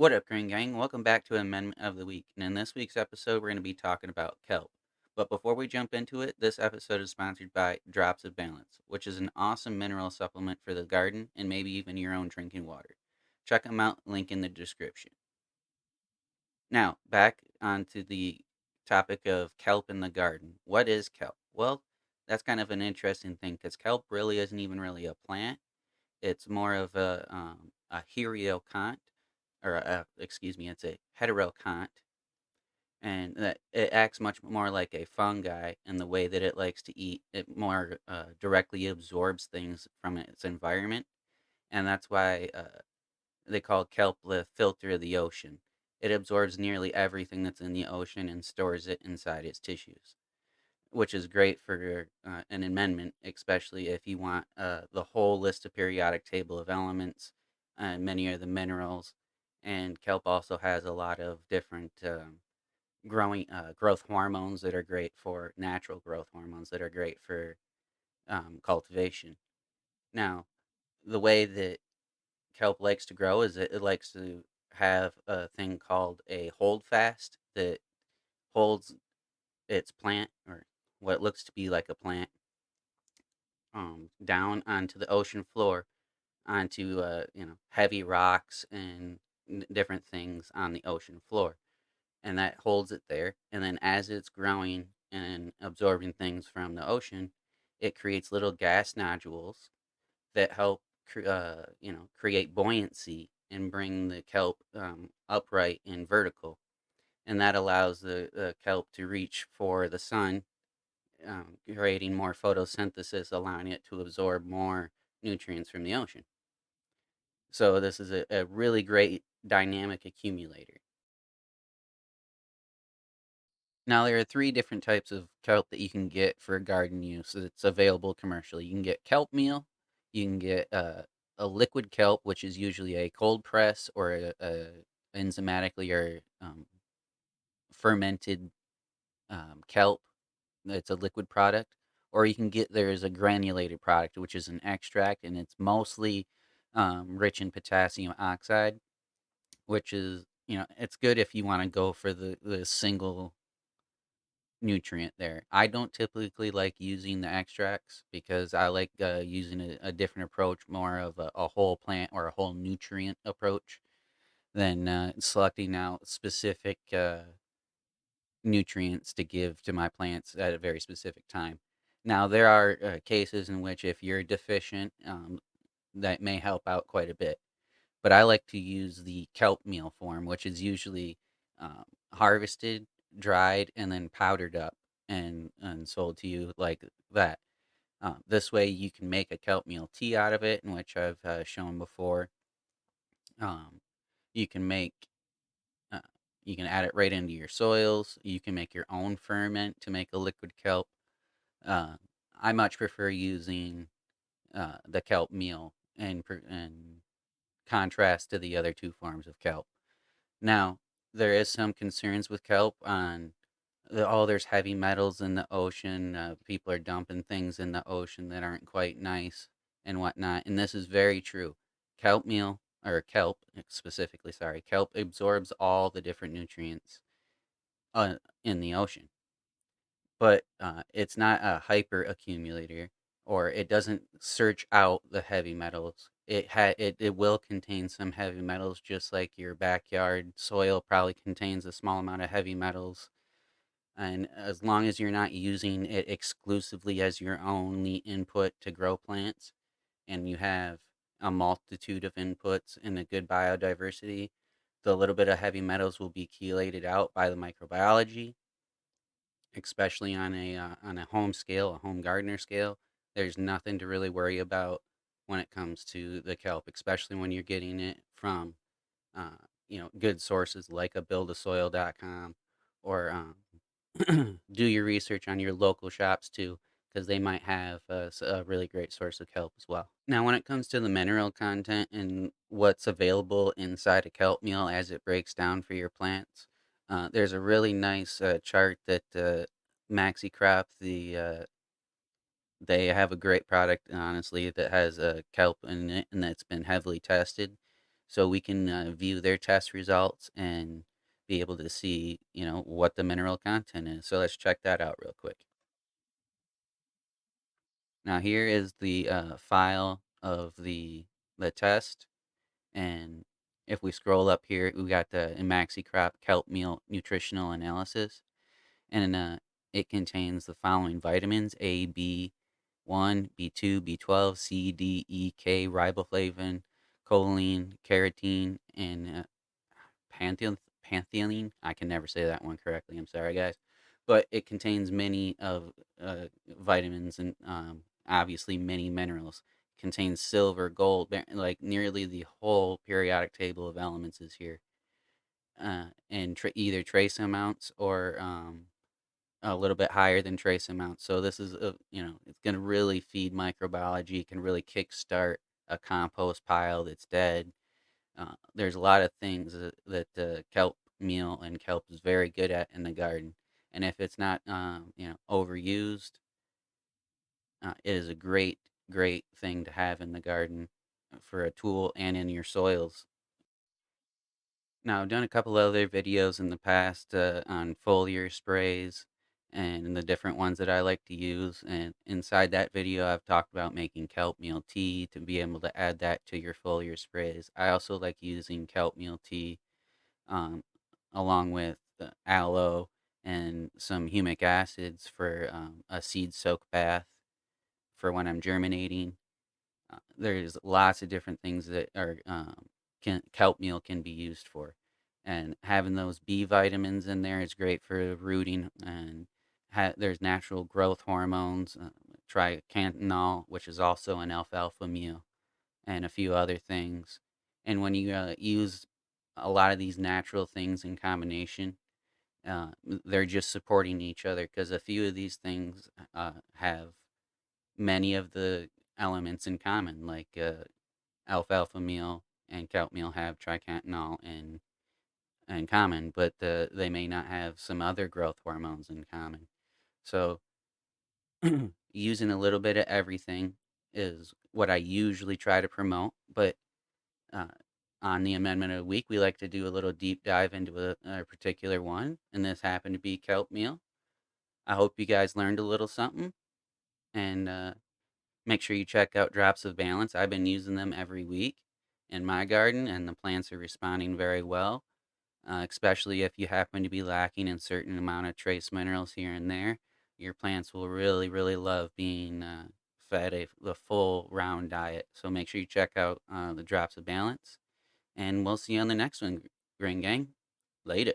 What up, Green Gang? Welcome back to Amendment of the Week. And in this week's episode, we're going to be talking about kelp. But before we jump into it, this episode is sponsored by Drops of Balance, which is an awesome mineral supplement for the garden and maybe even your own drinking water. Check them out, link in the description. Now, back onto the topic of kelp in the garden. What is kelp? Well, that's kind of an interesting thing because kelp really isn't even really a plant. It's more of a heliocont, or it's a heterocont, and that it acts much more like a fungi in the way that it likes to eat. It more directly absorbs things from its environment, and that's why they call kelp the filter of the ocean. It absorbs nearly everything that's in the ocean and stores it inside its tissues, which is great for an amendment, especially if you want the whole list of periodic table of elements and many of the minerals. And kelp also has a lot of different growth hormones that are great for natural growth hormones that are great for cultivation. Now, the way that kelp likes to grow is it likes to have a thing called a holdfast that holds its plant, or what looks to be like a plant, down onto the ocean floor, onto heavy rocks and different things on the ocean floor, and that holds it there. And then as it's growing and absorbing things from the ocean, it creates little gas nodules that help create buoyancy and bring the kelp upright and vertical, and that allows the kelp to reach for the sun, creating more photosynthesis, allowing it to absorb more nutrients from the ocean. So this is a really great dynamic accumulator. Now there are three different types of kelp that you can get for garden use that's available commercially. You can get kelp meal, you can get a liquid kelp, which is usually a cold press or a enzymatically or fermented kelp. It's a liquid product, or you can get there's a granulated product, which is an extract, and it's mostly rich in potassium oxide, which is it's good if you want to go for the single nutrient there. I don't typically like using the extracts because I like using a different approach, more of a whole plant or a whole nutrient approach than selecting out specific nutrients to give to my plants at a very specific time. Now, there are cases in which if you're deficient, that may help out quite a bit. But I like to use the kelp meal form, which is usually um, harvested, dried, and then powdered up and sold to you like that. This way, you can make a kelp meal tea out of it, in which I've shown before. Um, you can make uh, you can add it right into your soils. You can make your own ferment to make a liquid kelp. Uh, I much prefer using the kelp meal in contrast to the other two forms of kelp. Now, there is some concerns with kelp on there's heavy metals in the ocean. People are dumping things in the ocean that aren't quite nice and whatnot. And this is very true. Kelp meal, or kelp specifically, sorry, kelp absorbs all the different nutrients in the ocean, but it's not a hyper accumulator, or it doesn't search out the heavy metals. It will contain some heavy metals, just like your backyard soil probably contains a small amount of heavy metals. And as long as you're not using it exclusively as your only input to grow plants, and you have a multitude of inputs and a good biodiversity, the little bit of heavy metals will be chelated out by the microbiology, especially on a home scale, a home gardener scale. There's nothing to really worry about when it comes to the kelp, especially when you're getting it from good sources like a buildasoil.com, or do your research on your local shops too, because they might have a really great source of kelp as well. Now, when it comes to the mineral content and what's available inside a kelp meal as it breaks down for your plants, there's a really nice chart that MaxiCrop, they have a great product, honestly, that has kelp in it and that's been heavily tested. so we can view their test results and be able to see, what the mineral content is. So let's check that out real quick. Now here is the file of the test, and if we scroll up here, we got the MaxiCrop Kelp Meal Nutritional Analysis, and it contains the following vitamins: A, B1, B2, B12, C, D, E, K, riboflavin, choline, carotene, and pantheon. I can never say that one correctly. I'm sorry, guys. But it contains many of vitamins and obviously many minerals. Contains silver, gold, like nearly the whole periodic table of elements is here, and either trace amounts or a little bit higher than trace amounts. So this is it's going to really feed microbiology. Can really kickstart a compost pile that's dead. There's a lot of things that kelp meal and kelp is very good at in the garden, and if it's not overused, it is a great thing to have in the garden for a tool and in your soils. Now, I've done a couple other videos in the past on foliar sprays and the different ones that I like to use. And inside that video, I've talked about making kelp meal tea to be able to add that to your foliar sprays. I also like using kelp meal tea um, along with aloe and some humic acids for a seed soak bath for when I'm germinating. There's lots of different things that are kelp meal can be used for, and having those B vitamins in there is great for rooting. And there's natural growth hormones, tricannol, which is also an alfalfa meal, and a few other things. And when you use a lot of these natural things in combination, they're just supporting each other because a few of these things have many of the elements in common, like alfalfa meal and kelp meal have tricantanol in common, but they may not have some other growth hormones in common. So using a little bit of everything is what I usually try to promote. But uh, on the amendment of the week, we like to do a little deep dive into a particular one, and this happened to be kelp meal. I hope you guys learned a little something, and make sure you check out Drops of Balance. I've been using them every week in my garden, and the plants are responding very well, especially if you happen to be lacking in certain amount of trace minerals here and there. Your plants will really, really love being fed the full round diet. So make sure you check out the Drops of Balance, and we'll see you on the next one, Green Gang. Later.